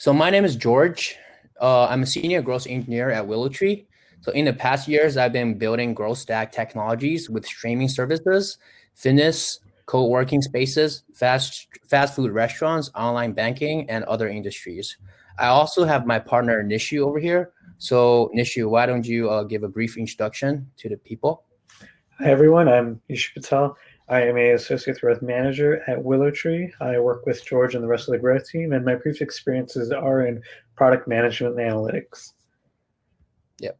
So my name is George. I'm a senior growth engineer at WillowTree. So in the past years, I've been building growth stack technologies with streaming services, fitness, co-working spaces, fast food restaurants, online banking, and other industries. I also have my partner Nishu over here. So Nishu, why don't you give a brief introduction to the people? Hi everyone, I'm Nishu Patel. I am a associate growth manager at WillowTree. I work with George and the rest of the growth team, and my previous experiences are in product management and analytics. Yep.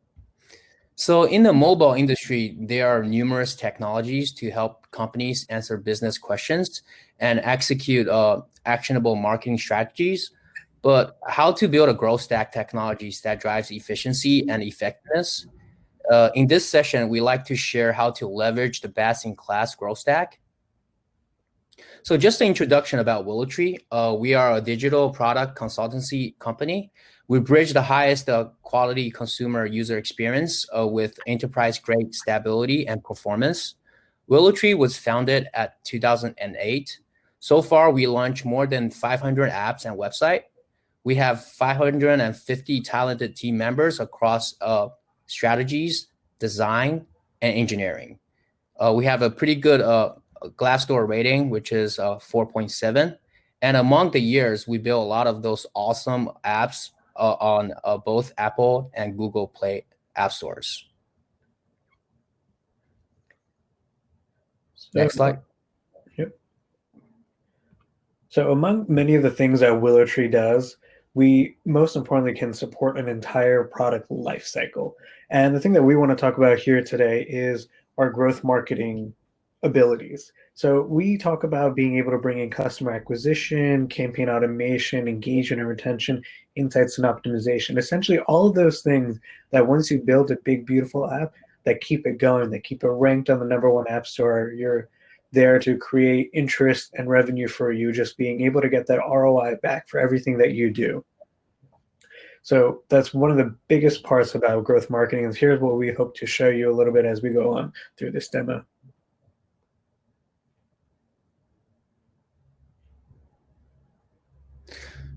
So in the mobile industry, there are numerous technologies to help companies answer business questions and execute actionable marketing strategies. But how to build a growth stack technologies that drives efficiency and effectiveness? In this session, we like to share how to leverage the best-in-class growth stack. So just an introduction about WillowTree. We are a digital product consultancy company. We bridge the highest quality consumer user experience with enterprise-grade stability and performance. WillowTree was founded at 2008. So far, we launched more than 500 apps and websites. We have 550 talented team members across strategies, design, and engineering. We have a pretty good Glassdoor rating, which is 4.7. And among the years, we built a lot of those awesome apps on both Apple and Google Play app stores. Next slide. Yep. So among many of the things that WillowTree does, we most importantly can support an entire product lifecycle. And the thing that we want to talk about here today is our growth marketing abilities. So we talk about being able to bring in customer acquisition, campaign automation, engagement and retention, insights and optimization. Essentially all of those things that once you build a big, beautiful app, that keep it going, that keep it ranked on the #1 app store. You're there to create interest and revenue for you, just being able to get that ROI back for everything that you do. So that's one of the biggest parts about growth marketing. And here's what we hope to show you a little bit as we go on through this demo.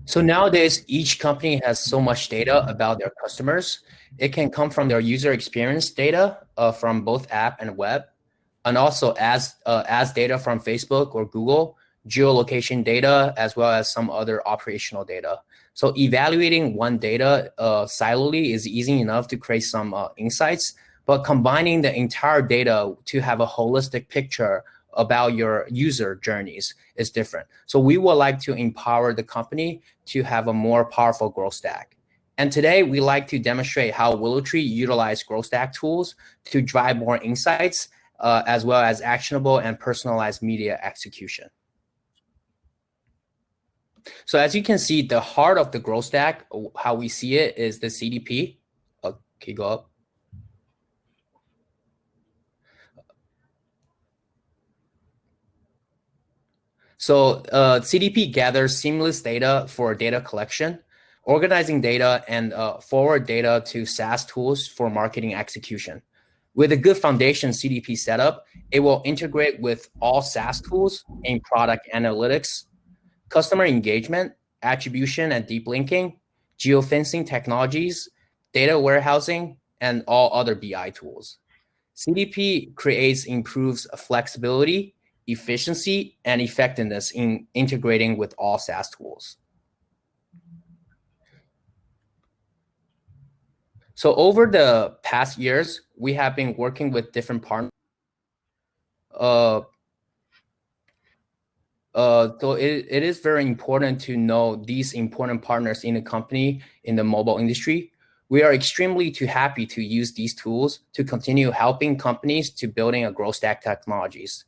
So nowadays, each company has so much data about their customers. It can come from their user experience data from both app and web, and also as data from Facebook or Google, geolocation data, as well as some other operational data. So evaluating one data silently is easy enough to create some insights, but combining the entire data to have a holistic picture about your user journeys is different. So we would like to empower the company to have a more powerful growth stack. And today we like to demonstrate how WillowTree utilize growth stack tools to drive more insights as well as actionable and personalized media execution. So as you can see, the heart of the growth stack, how we see it is the CDP. Okay, go up. So CDP gathers seamless data for data collection, organizing data, and forward data to SaaS tools for marketing execution. With a good foundation CDP setup, it will integrate with all SaaS tools in product analytics, customer engagement, attribution and deep linking, geofencing technologies, data warehousing, and all other BI tools. CDP improves flexibility, efficiency, and effectiveness in integrating with all SaaS tools. So over the past years, we have been working with different partners. So it is very important to know these important partners in the company in the mobile industry. We are extremely happy to use these tools to continue helping companies to building a growth stack technologies.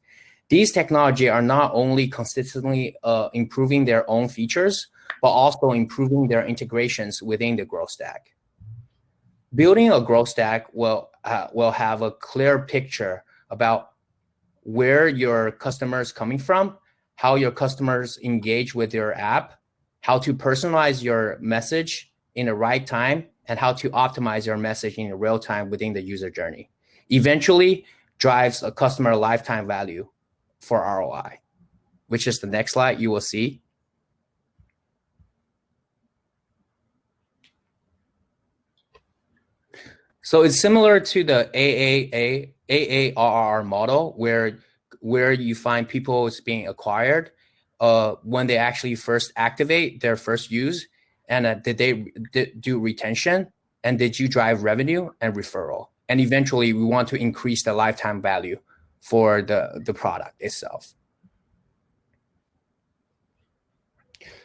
These technologies are not only consistently improving their own features, but also improving their integrations within the growth stack. Building a growth stack will have a clear picture about where your customers are coming from, how your customers engage with your app, how to personalize your message in the right time, and how to optimize your message in real time within the user journey. Eventually drives a customer lifetime value for ROI, which is the next slide you will see. So it's similar to the AARR model where you find people is being acquired when they actually first activate their first use, and did they do retention, and did you drive revenue and referral, and eventually we want to increase the lifetime value for the product itself.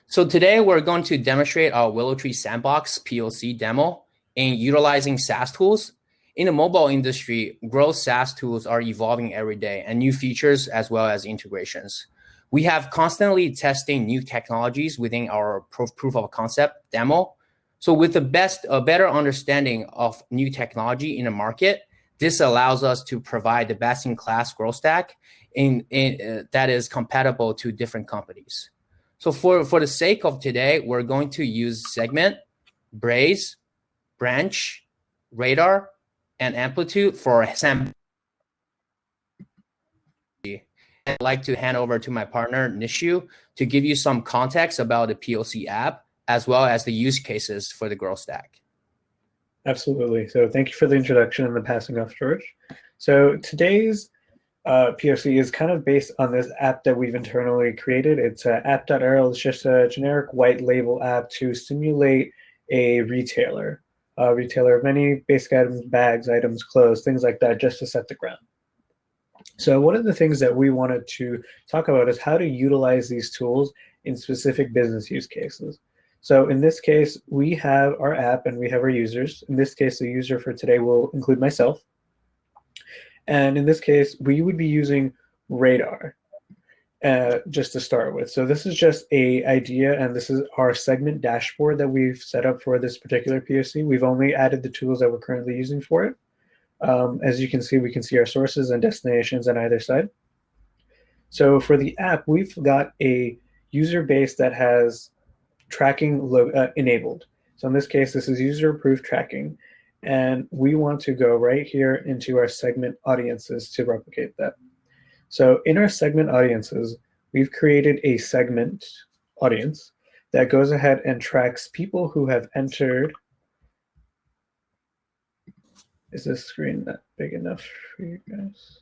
So today we're going to demonstrate our WillowTree Sandbox POC demo in utilizing SaaS tools. In the mobile industry, growth SaaS tools are evolving every day, and new features as well as integrations. We have constantly testing new technologies within our proof of concept demo. So with a better understanding of new technology in the market, this allows us to provide the best-in-class growth stack that is compatible to different companies. So for the sake of today, we're going to use Segment, Braze, Branch, Radar, and Amplitude for sample. I'd like to hand over to my partner, Nishu, to give you some context about the POC app, as well as the use cases for the growth stack. Absolutely. So thank you for the introduction and the passing off, George. So today's POC is kind of based on this app that we've internally created. It's app.rl. It's just a generic white label app to simulate a retailer of many basic items, bags, items, clothes, things like that, just to set the ground. So one of the things that we wanted to talk about is how to utilize these tools in specific business use cases. So in this case, we have our app and we have our users. In this case, the user for today will include myself. And in this case, we would be using Radar just to start with. So this is just an idea, and this is our segment dashboard that we've set up for this particular POC. We've only added the tools that we're currently using for it. As you can see, we can see our sources and destinations on either side. So for the app, we've got a user base that has tracking enabled. So in this case, this is user-approved tracking. And we want to go right here into our segment audiences to replicate that. So in our segment audiences, we've created a segment audience that goes ahead and tracks people who have entered. Is this screen not big enough for you guys?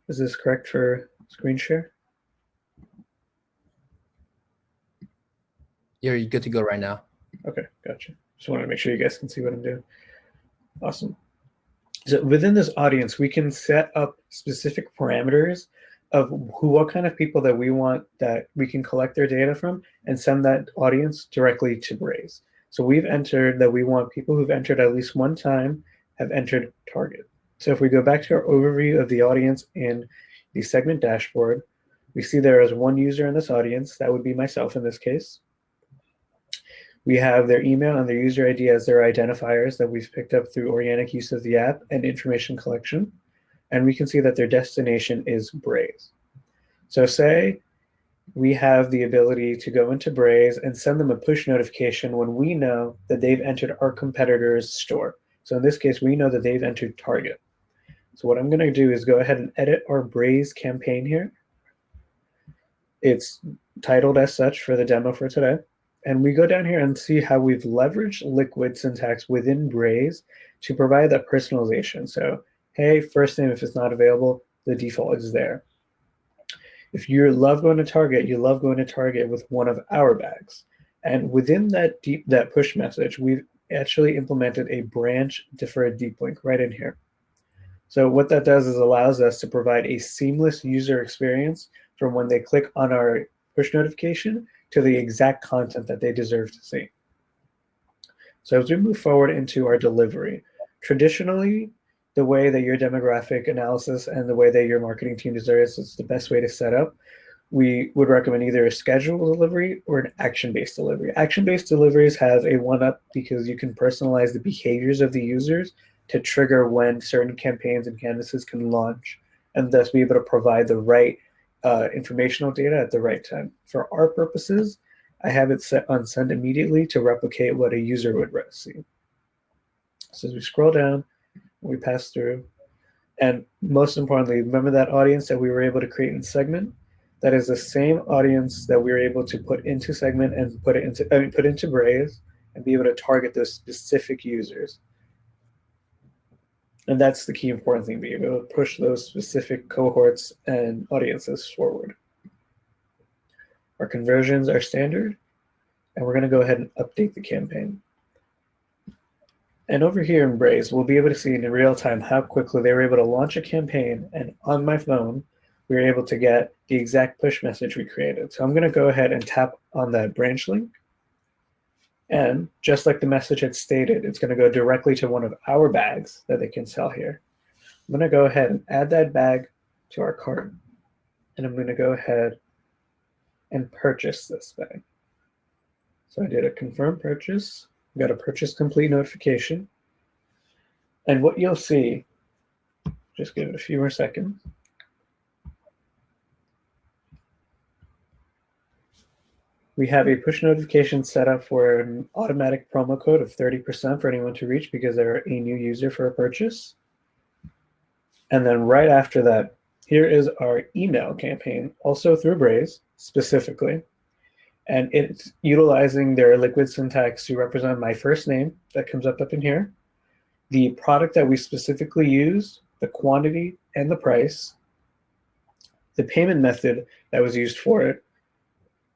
Is this correct for screen share? You're good to go right now. Okay, gotcha. Just wanted to make sure you guys can see what I'm doing. Awesome. So within this audience, we can set up specific parameters of what kind of people that we want that we can collect their data from and send that audience directly to Braze. So we've entered that we want people who've entered at least one time have entered target. So if we go back to our overview of the audience in the segment dashboard, we see there is one user in this audience. That would be myself in this case. We have their email and their user ID as their identifiers that we've picked up through organic use of the app and information collection. And we can see that their destination is Braze. So say we have the ability to go into Braze and send them a push notification when we know that they've entered our competitor's store. So in this case, we know that they've entered Target. So what I'm going to do is go ahead and edit our Braze campaign here. It's titled as such for the demo for today. And we go down here and see how we've leveraged liquid syntax within Braze to provide that personalization. So, hey, first name, if it's not available, the default is there. If you love going to Target, you love going to Target with one of our bags. And within that push message, we've actually implemented a branch deferred deep link right in here. So what that does is allows us to provide a seamless user experience from when they click on our push notification to the exact content that they deserve to see. So as we move forward into our delivery, traditionally, the way that your demographic analysis and the way that your marketing team deserves is the best way to set up, we would recommend either a scheduled delivery or an action-based delivery. Action-based deliveries have a one-up because you can personalize the behaviors of the users to trigger when certain campaigns and canvases can launch, and thus be able to provide the right informational data at the right time. For our purposes, I have it set on send immediately to replicate what a user would see. So as we scroll down, we pass through, and most importantly, remember that audience that we were able to create in segment? that is the same audience that we were able to put into Segment and put into Braze and be able to target those specific users. And that's the key important thing, be able to push those specific cohorts and audiences forward. Our conversions are standard, and we're going to go ahead and update the campaign. And over here in Braze, we'll be able to see in real time how quickly they were able to launch a campaign, and on my phone, we were able to get the exact push message we created. So I'm going to go ahead and tap on that branch link. And just like the message had stated, it's going to go directly to one of our bags that they can sell here. I'm going to go ahead and add that bag to our cart. And I'm going to go ahead and purchase this bag. So I did a confirm purchase. We got a purchase complete notification. And what you'll see, just give it a few more seconds. We have a push notification set up for an automatic promo code of 30% for anyone to reach because they're a new user for a purchase. And then right after that, here is our email campaign, also through Braze specifically. And it's utilizing their liquid syntax to represent my first name that comes up in here, the product that we specifically use, the quantity and the price, the payment method that was used for it,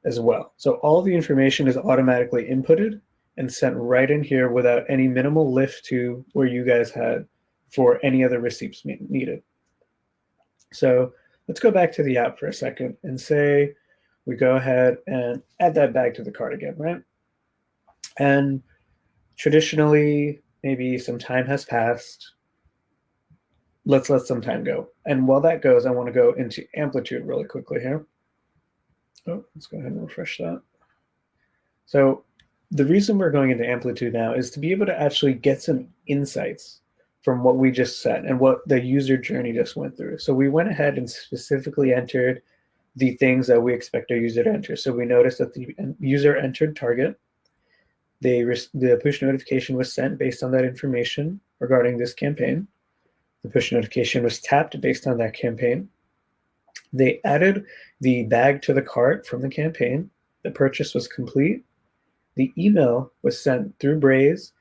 as well. So all the information is automatically inputted and sent right in here without any minimal lift to where you guys had for any other receipts needed. So let's go back to the app for a second and say we go ahead and add that bag to the cart again, right? And traditionally, maybe some time has passed. Let's let some time go. And while that goes, I want to go into Amplitude really quickly here. Oh, let's go ahead and refresh that. So the reason we're going into Amplitude now is to be able to actually get some insights from what we just said and what the user journey just went through. So we went ahead and specifically entered the things that we expect our user to enter. So we noticed that the user entered target. The push notification was sent based on that information regarding this campaign. The push notification was tapped based on that campaign. They added the bag to the cart from the campaign. The purchase was complete. The email was sent through Braze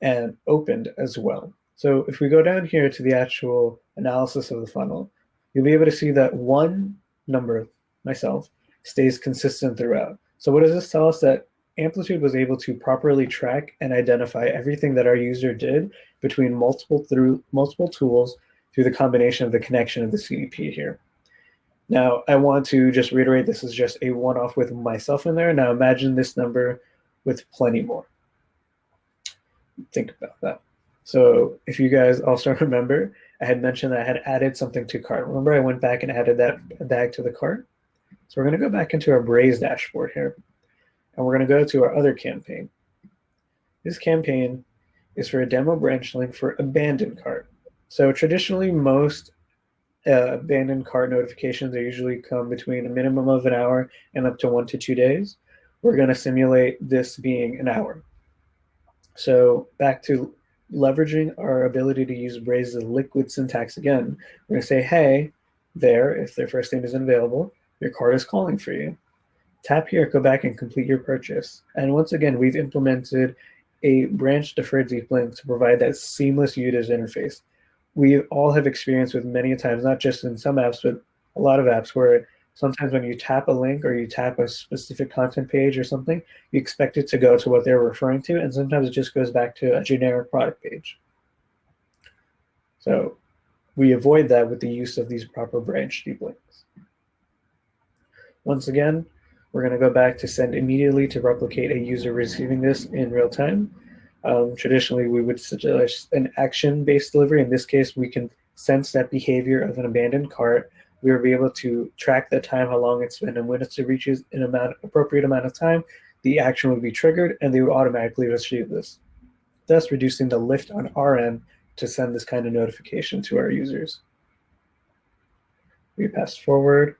and opened as well. So if we go down here to the actual analysis of the funnel, you'll be able to see that one number, myself, stays consistent throughout. So what does this tell us? That Amplitude was able to properly track and identify everything that our user did between multiple tools through the combination of the connection of the CDP here. Now, I want to just reiterate, this is just a one-off with myself in there. Now, imagine this number with plenty more. Think about that. So if you guys also remember, I had mentioned that I had added something to cart. Remember, I went back and added that bag to the cart? So we're going to go back into our Braze dashboard here, and we're going to go to our other campaign. This campaign is for a demo branch link for abandoned cart. So traditionally, most abandoned cart notifications, they usually come between a minimum of an hour and up to 1 to 2 days. We're going to simulate this being an hour. So back to leveraging our ability to use Braze's liquid syntax again, we're going to say, hey, there, if their first name isn't available, your cart is calling for you. Tap here, go back and complete your purchase. And once again, we've implemented a branch deferred deep link to provide that seamless user interface. We all have experience with many times, not just in some apps, but a lot of apps where sometimes when you tap a link or you tap a specific content page or something, you expect it to go to what they're referring to, and sometimes it just goes back to a generic product page. So we avoid that with the use of these proper branch deep links. Once again, we're going to go back to send immediately to replicate a user receiving this in real time. Traditionally, we would suggest an action-based delivery. In this case, we can sense that behavior of an abandoned cart. We will be able to track the time, how long it's been, and when it reaches an appropriate amount of time, the action would be triggered, and they would automatically receive this, thus reducing the lift on our end to send this kind of notification to our users. We pass forward,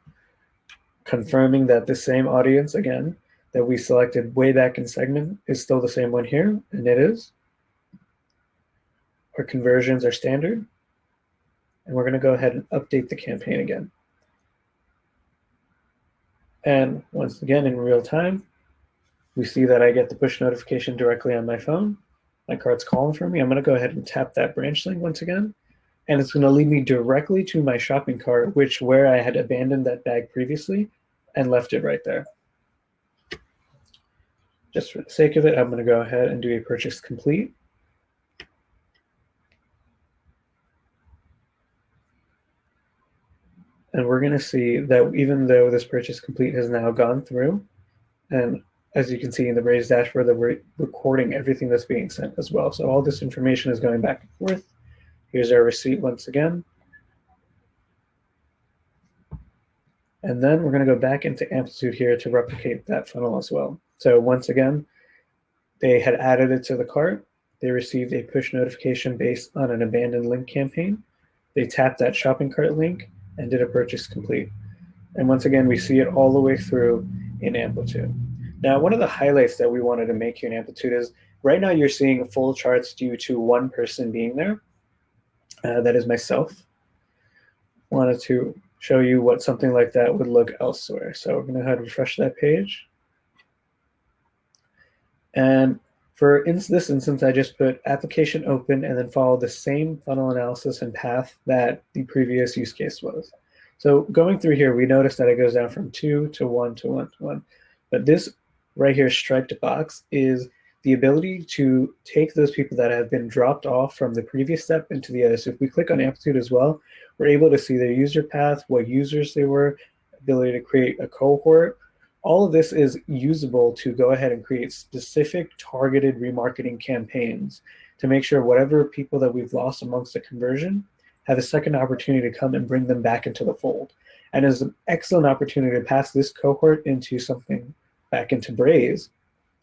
confirming that the same audience, again, that we selected way back in segment is still the same one here, and it is. Our conversions are standard, and we're going to go ahead and update the campaign again. And once again, in real time, we see that I get the push notification directly on my phone. My cart's calling for me. I'm going to go ahead and tap that branch link once again. And it's going to lead me directly to my shopping cart, where I had abandoned that bag previously and left it right there. Just for the sake of it, I'm going to go ahead and do a purchase complete. And we're going to see that even though this purchase complete has now gone through, and as you can see in the Braze dashboard, that we're recording everything that's being sent as well. So all this information is going back and forth. Here's our receipt once again. And then we're going to go back into Amplitude here to replicate that funnel as well. So once again, they had added it to the cart. They received a push notification based on an abandoned link campaign. They tapped that shopping cart link and did a purchase complete. And once again, we see it all the way through in Amplitude. Now, one of the highlights that we wanted to make here in Amplitude is right now you're seeing full charts due to one person being there. That is myself. Wanted to show you what something like that would look elsewhere. So we're going to go ahead and refresh that page. And for this instance, I just put application open and then follow the same funnel analysis and path that the previous use case was. So going through here, we notice that it goes down from 2 to 1 to 1 to 1. But this right here striped box is the ability to take those people that have been dropped off from the previous step into the other. So if we click on Amplitude as well, we're able to see their user path, what users they were, ability to create a cohort. All of this is usable to go ahead and create specific targeted remarketing campaigns to make sure whatever people that we've lost amongst the conversion have a second opportunity to come and bring them back into the fold. And it's an excellent opportunity to pass this cohort into something back into Braze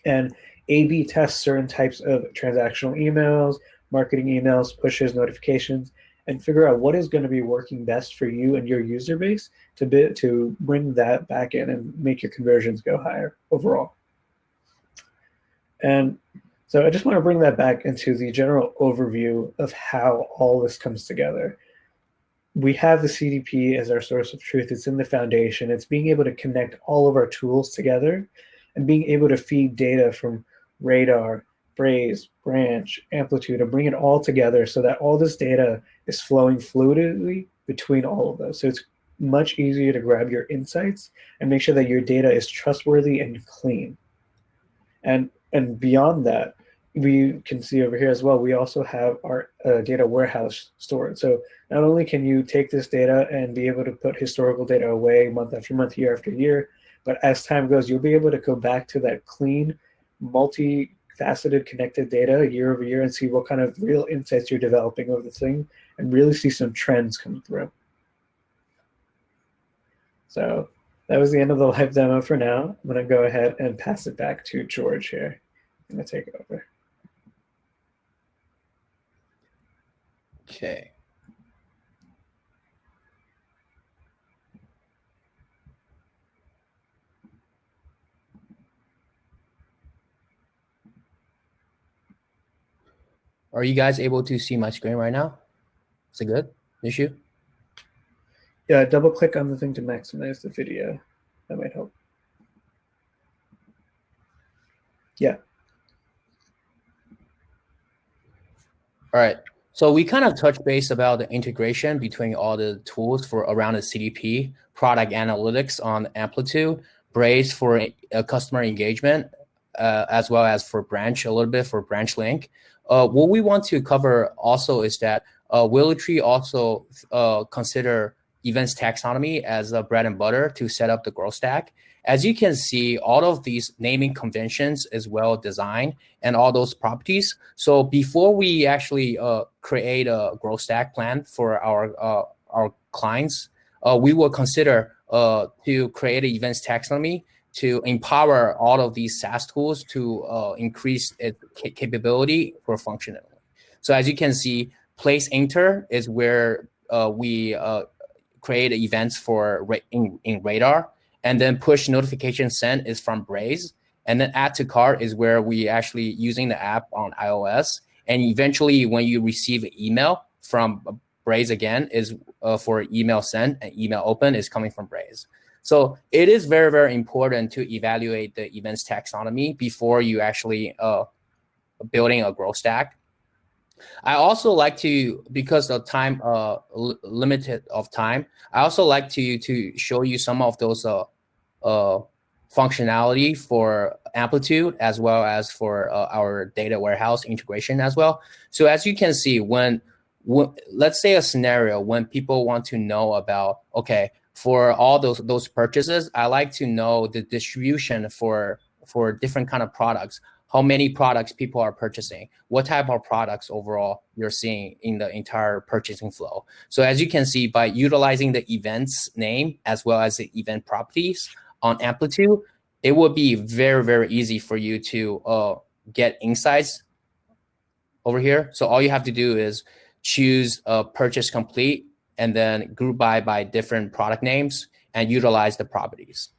and A/B test certain types of transactional emails, marketing emails, pushes, notifications, and figure out what is going to be working best for you and your user base to bring that back in and make your conversions go higher overall. And so I just want to bring that back into the general overview of how all this comes together. We have the CDP as our source of truth. It's in the foundation. It's being able to connect all of our tools together and being able to feed data from Radar, Braze, Branch, Amplitude, and bring it all together so that all this data is flowing fluidly between all of those. So it's much easier to grab your insights and make sure that your data is trustworthy and clean. And beyond that, we can see over here as well, we also have our data warehouse stored. So not only can you take this data and be able to put historical data away month after month, year after year, but as time goes, you'll be able to go back to that clean, multi-faceted connected data year over year and see what kind of real insights you're developing over the thing and really see some trends come through. So that was the end of the live demo for now. I'm going to go ahead and pass it back to George here. I'm going to take it over. Okay. Are you guys able to see my screen right now? Is it good, Nishu? Yeah, double click on the thing to maximize the video. That might help. Yeah. All right. So we kind of touched base about the integration between all the tools for around the CDP, product analytics on Amplitude, Braze for customer engagement, as well as for Branch, a little bit for Branch Link. What we want to cover also is that WillowTree also consider events taxonomy as a bread and butter to set up the growth stack. As you can see, all of these naming conventions is well designed and all those properties. So before we actually create a growth stack plan for our clients, we will consider to create an events taxonomy to empower all of these SaaS tools to increase its capability for functionality. So as you can see, place enter is where we create events for in Radar, and then push notification send is from Braze, and then add to cart is where we actually using the app on iOS, and eventually when you receive an email from Braze again is for email send, and email open is coming from Braze. So it is very, very important to evaluate the events taxonomy before you actually building a growth stack. I also like to, because of time limited of time, I also like to show you some of those functionality for Amplitude as well as for our data warehouse integration as well. So as you can see, when let's say a scenario when people want to know about, okay, for all those purchases, I like to know the distribution for different kind of products, how many products people are purchasing, what type of products overall you're seeing in the entire purchasing flow. So as you can see, by utilizing the events name as well as the event properties on Amplitude, it will be very, very easy for you to get insights over here. So all you have to do is choose purchase complete and then group by different product names and utilize the properties.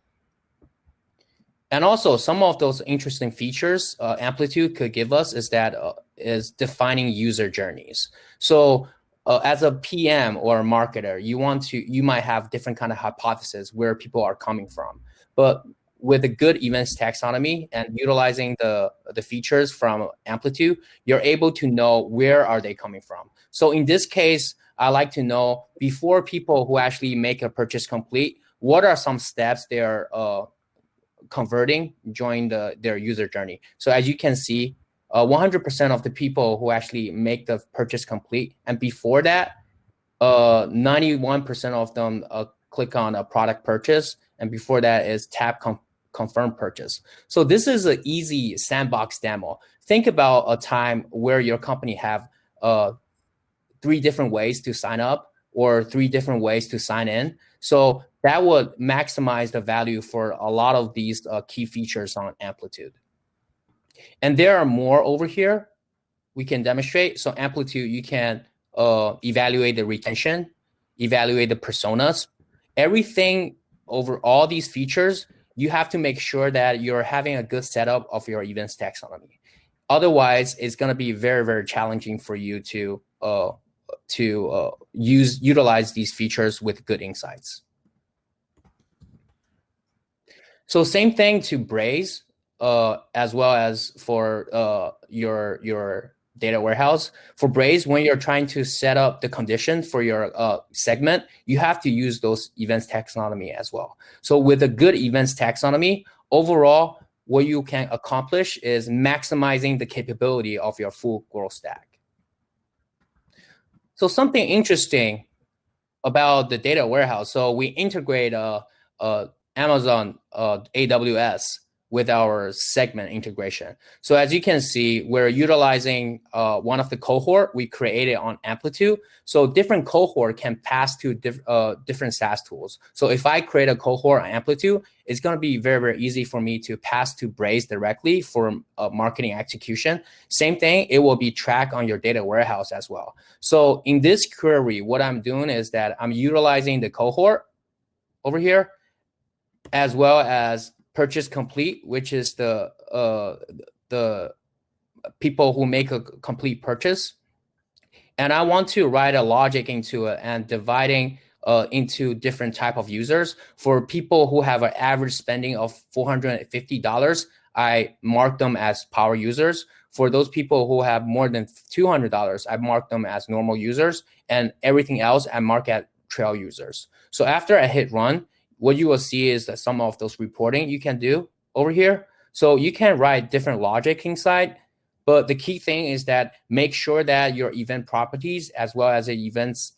And also some of those interesting features Amplitude could give us is that is defining user journeys. So as a PM or a marketer, you might have different kind of hypotheses where people are coming from. But with a good events taxonomy and utilizing the features from Amplitude, you're able to know where are they coming from. So in this case, I like to know before people who actually make a purchase complete, what are some steps they are converting during their user journey. So as you can see, 100% of the people who actually make the purchase complete, and before that, 91% of them click on a product purchase, and before that is tap confirm purchase. So this is an easy sandbox demo. Think about a time where your company have 3 different ways to sign up or 3 different ways to sign in. So that would maximize the value for a lot of these key features on Amplitude. And there are more over here we can demonstrate. So Amplitude, you can evaluate the retention, evaluate the personas, everything over all these features. You have to make sure that you're having a good setup of your events taxonomy. Otherwise, it's going to be very, very challenging for you to utilize these features with good insights. So same thing to Braze, as well as for your data warehouse. For Braze, when you're trying to set up the condition for your segment, you have to use those events taxonomy as well. So with a good events taxonomy, overall, what you can accomplish is maximizing the capability of your full growth stack. So something interesting about the data warehouse. So we integrate Amazon AWS with our segment integration. So as you can see, we're utilizing one of the cohort we created on Amplitude. So different cohort can pass to different SaaS tools. So if I create a cohort on Amplitude, it's going to be very, very easy for me to pass to Braze directly for marketing execution. Same thing, it will be tracked on your data warehouse as well. So in this query, what I'm doing is that I'm utilizing the cohort over here, as well as purchase complete, which is the people who make a complete purchase. And I want to write a logic into it and dividing into different type of users. For people who have an average spending of $450, I mark them as power users. For those people who have more than $200, I mark them as normal users, and everything else I mark as trail users. So after I hit run, what you will see is that some of those reporting you can do over here. So you can write different logic inside, but the key thing is that make sure that your event properties as well as the events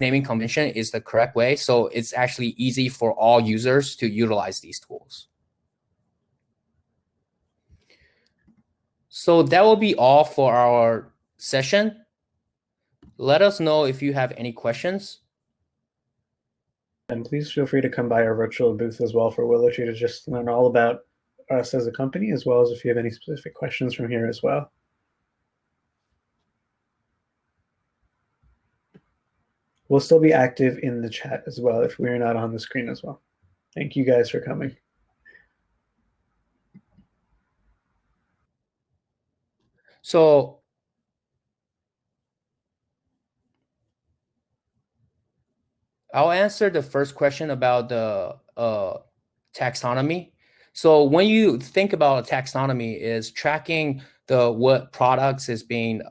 naming convention is the correct way. So it's actually easy for all users to utilize these tools. So that will be all for our session. Let us know if you have any questions. And please feel free to come by our virtual booth as well for WillowTree to just learn all about us as a company, as well as if you have any specific questions from here as well. We'll still be active in the chat as well if we're not on the screen as well. Thank you guys for coming. So I'll answer the first question about the taxonomy. So when you think about taxonomy, is tracking the what products is being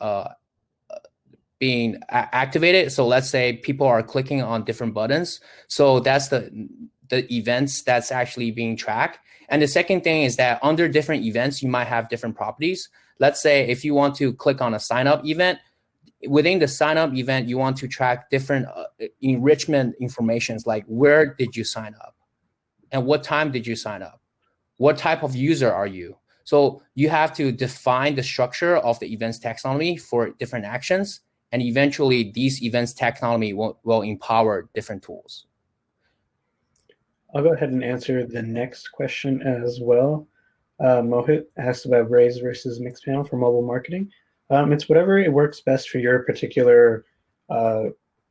activated. So let's say people are clicking on different buttons. So that's the events that's actually being tracked. And the second thing is that under different events, you might have different properties. Let's say if you want to click on a sign up event, within the sign up event, you want to track different enrichment informations, like where did you sign up and what time did you sign up? What type of user are you? So you have to define the structure of the events taxonomy for different actions. And eventually these events taxonomy will empower different tools. I'll go ahead and answer the next question as well. Mohit asked about Braze versus Mixpanel for mobile marketing. It's whatever it works best for your particular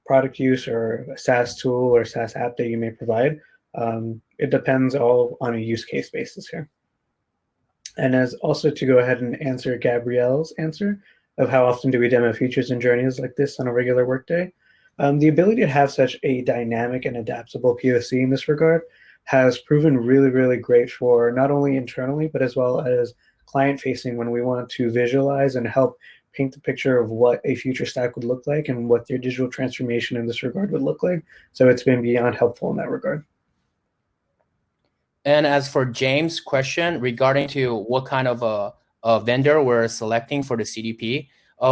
product use or a SaaS tool or SaaS app that you may provide. It depends all on a use case basis here. And as also to go ahead and answer Gabrielle's answer of how often do we demo features and journeys like this on a regular workday, the ability to have such a dynamic and adaptable POC in this regard has proven really, really great for not only internally, but as well as client-facing when we want to visualize and help paint the picture of what a future stack would look like and what their digital transformation in this regard would look like. So it's been beyond helpful in that regard. And as for James' question regarding to what kind of a vendor we're selecting for the CDP,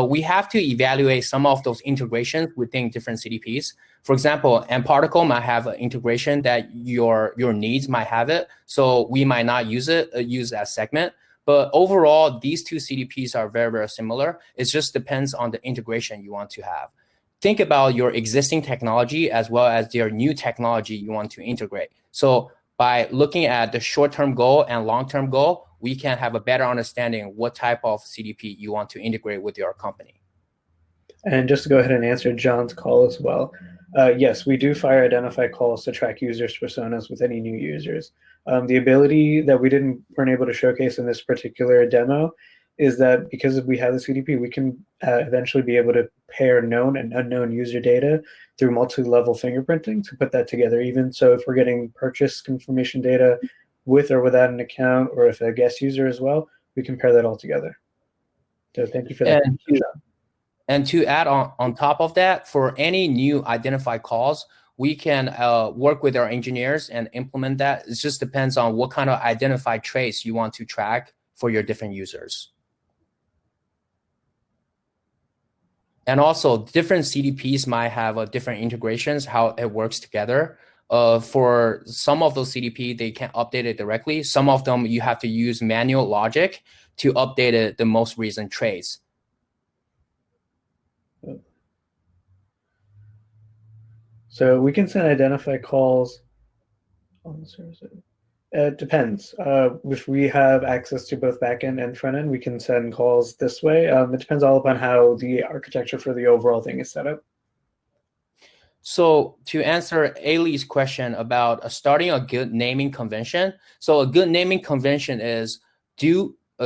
we have to evaluate some of those integrations within different CDPs. For example, mParticle might have an integration that your needs might have it, so we might not use that segment. But overall, these two CDPs are very, very similar. It just depends on the integration you want to have. Think about your existing technology as well as your new technology you want to integrate. So by looking at the short-term goal and long-term goal, we can have a better understanding what type of CDP you want to integrate with your company. And just to go ahead and answer John's call as well, yes, we do fire identify calls to track users' personas with any new users. The ability that we weren't able to showcase in this particular demo is that because we have the CDP, we can eventually be able to pair known and unknown user data through multi-level fingerprinting to put that together. Even so, if we're getting purchase confirmation data with or without an account, or if a guest user as well, we can pair that all together. So thank you for that. And to add on top of that, for any new identified calls, we can work with our engineers and implement that. It just depends on what kind of identified trace you want to track for your different users. And also, different CDPs might have different integrations, how it works together. For some of those CDP, they can update it directly. Some of them, you have to use manual logic to update it, the most recent trace. So we can send identify calls on the server side. It depends. If we have access to both backend and front end, we can send calls this way. It depends all upon how the architecture for the overall thing is set up. So to answer Ailey's question about starting a good naming convention, so a good naming convention is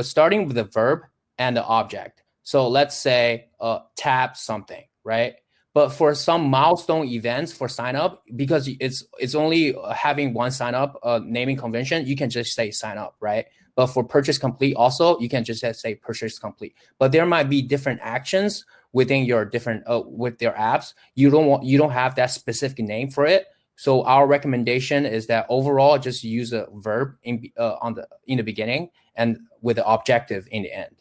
starting with the verb and the object. So let's say tab something, right? But for some milestone events for sign up, because it's only having one sign up naming convention, you can just say sign up, right? But for purchase complete also, you can just say purchase complete. But there might be different actions within your different with their apps. You don't have that specific name for it. So our recommendation is that overall just use a verb in the beginning and with the objective in the end.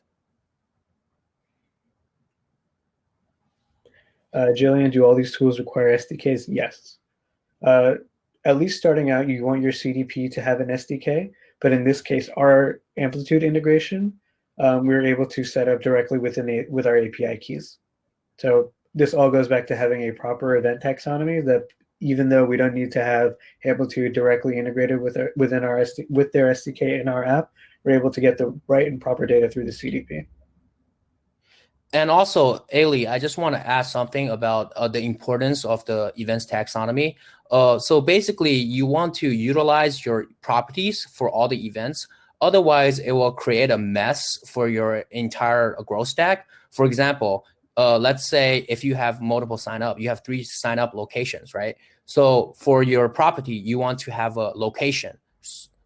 Jillian, do all these tools require SDKs? Yes. At least starting out, you want your CDP to have an SDK. But in this case, our Amplitude integration, we're able to set up directly with our API keys. So this all goes back to having a proper event taxonomy that even though we don't need to have Amplitude directly integrated with their SDK in our app, we're able to get the right and proper data through the CDP. And also, Ailey, I just want to ask something about the importance of the events taxonomy. So basically, you want to utilize your properties for all the events. Otherwise, it will create a mess for your entire growth stack. For example, let's say if you have multiple sign up, you have 3 sign up locations, right? So for your property, you want to have a location.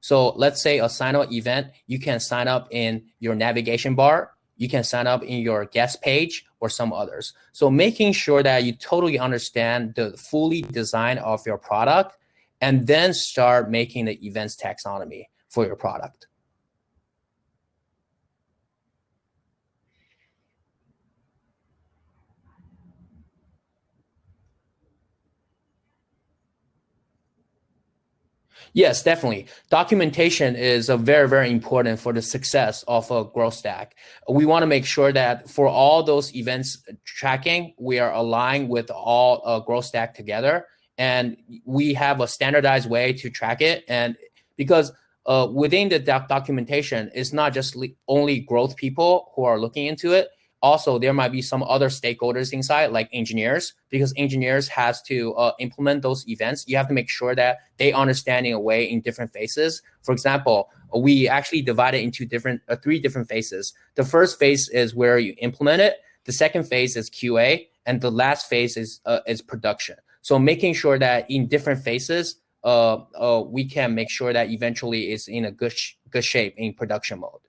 So let's say a sign up event, you can sign up in your navigation bar, you can sign up in your guest page or some others. So making sure that you totally understand the fully design of your product and then start making the events taxonomy for your product. Yes, definitely. Documentation is a very, very important for the success of a growth stack. We want to make sure that for all those events tracking, we are aligned with all growth stack together, and we have a standardized way to track it. And because within the documentation, it's not just only growth people who are looking into it. Also, there might be some other stakeholders inside, like engineers, because engineers has to implement those events. You have to make sure that they understand in a way in different phases. For example, we actually divide it into three different phases. The first phase is where you implement it. The second phase is QA, and the last phase is production. So making sure that in different phases, we can make sure that eventually it's in a good shape in production mode.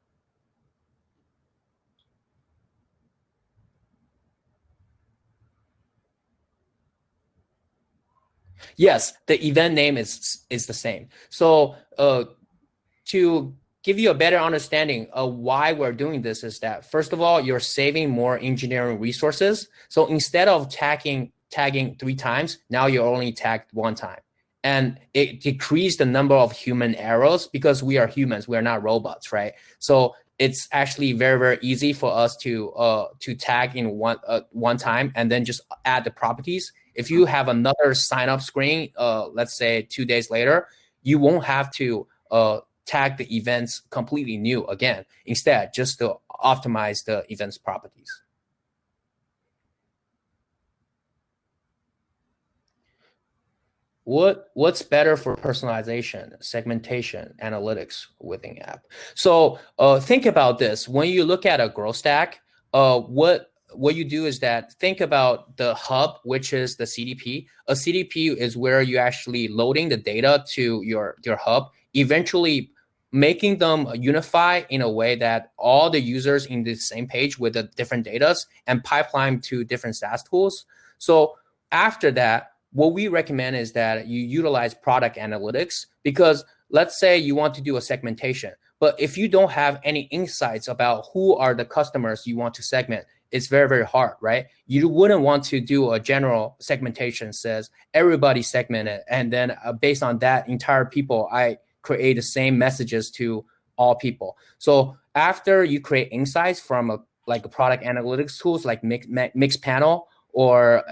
Yes, the event name is the same. So to give you a better understanding of why we're doing this is that, first of all, you're saving more engineering resources. So instead of tagging 3 times, now you're only tagged 1 time. And it decreased the number of human errors because we are humans, we are not robots, right? So it's actually very, very easy for us to tag in one time and then just add the properties. If you have another sign up screen, let's say 2 days later, you won't have to tag the events completely new again. Instead, just to optimize the events properties. What's better for personalization, segmentation, analytics within app? So think about this. When you look at a growth stack, what you do is that think about the hub, which is the CDP. A CDP is where you actually loading the data to your hub, eventually making them unify in a way that all the users in the same page with the different data and pipeline to different SaaS tools. So after that, what we recommend is that you utilize product analytics, because let's say you want to do a segmentation, but if you don't have any insights about who are the customers you want to segment, it's very, very hard, right? You wouldn't want to do a general segmentation says everybody segmented, and then based on that entire people, I create the same messages to all people. So after you create insights from a product analytics tools like Mixpanel or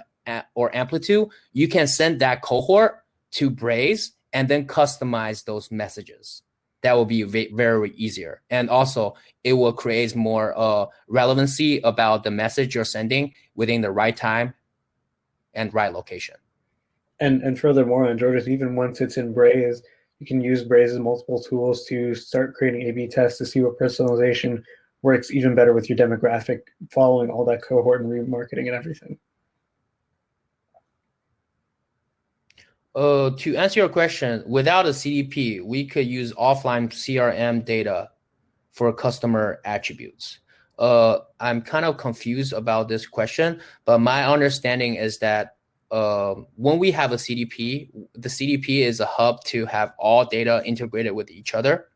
Amplitude, you can send that cohort to Braze and then customize those messages. That will be very easier. And also, it will create more relevancy about the message you're sending within the right time and right location. And furthermore, and George, even once it's in Braze, you can use Braze's multiple tools to start creating A/B tests to see what personalization works even better with your demographic, following all that cohort and remarketing and everything. To answer your question, without a CDP, we could use offline CRM data for customer attributes. I'm kind of confused about this question, but my understanding is that when we have a CDP, the CDP is a hub to have all data integrated with each other.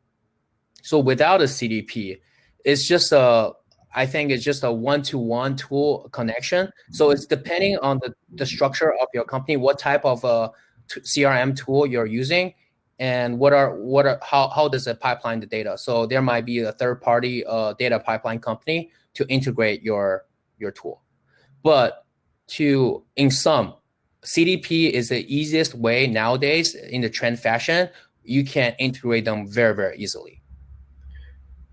So without a CDP, it's just I think it's just a one-to-one tool connection. So it's depending on the structure of your company, what type of CRM tool you're using, and how does it pipeline the data. So there might be a third-party data pipeline company to integrate your tool. But in sum, CDP is the easiest way nowadays in the trend fashion. You can integrate them very, very easily.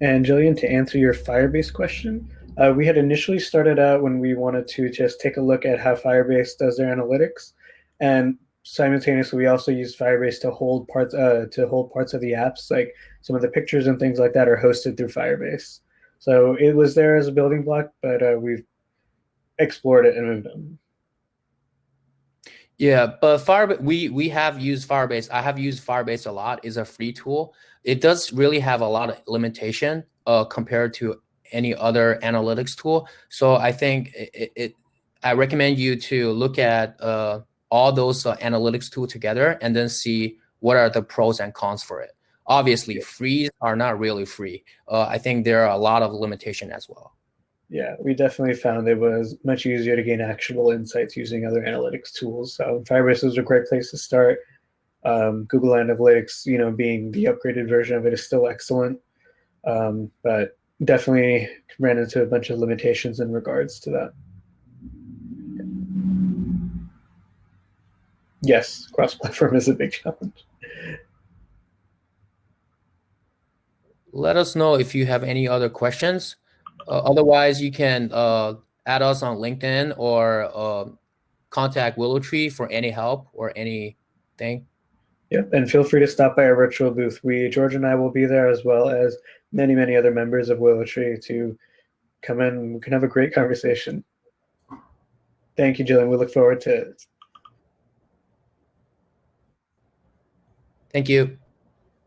And Jillian, to answer your Firebase question, we had initially started out when we wanted to just take a look at how Firebase does their analytics, and simultaneously we also use Firebase to hold parts of the apps, like some of the pictures and things like that are hosted through Firebase. So it was there as a building block, but we've explored it and moved on. Yeah, but Firebase, we have used Firebase. I have used Firebase a lot. It's a free tool. It does really have a lot of limitation compared to any other analytics tool. So I think I recommend you to look at all those analytics tool together and then see what are the pros and cons for it. Obviously, free are not really free. I think there are a lot of limitation as well. Yeah, we definitely found it was much easier to gain actionable insights using other analytics tools. So Firebase was a great place to start. Google Analytics, being the upgraded version of it, is still excellent, but definitely ran into a bunch of limitations in regards to that. Yes, cross-platform is a big challenge. Let us know if you have any other questions. Otherwise, you can add us on LinkedIn or contact WillowTree for any help or anything. Yep, and feel free to stop by our virtual booth. George and I will be there, as well as many, many other members of WillowTree, to come in. We can have a great conversation. Thank you, Jillian. We look forward to it. Thank you.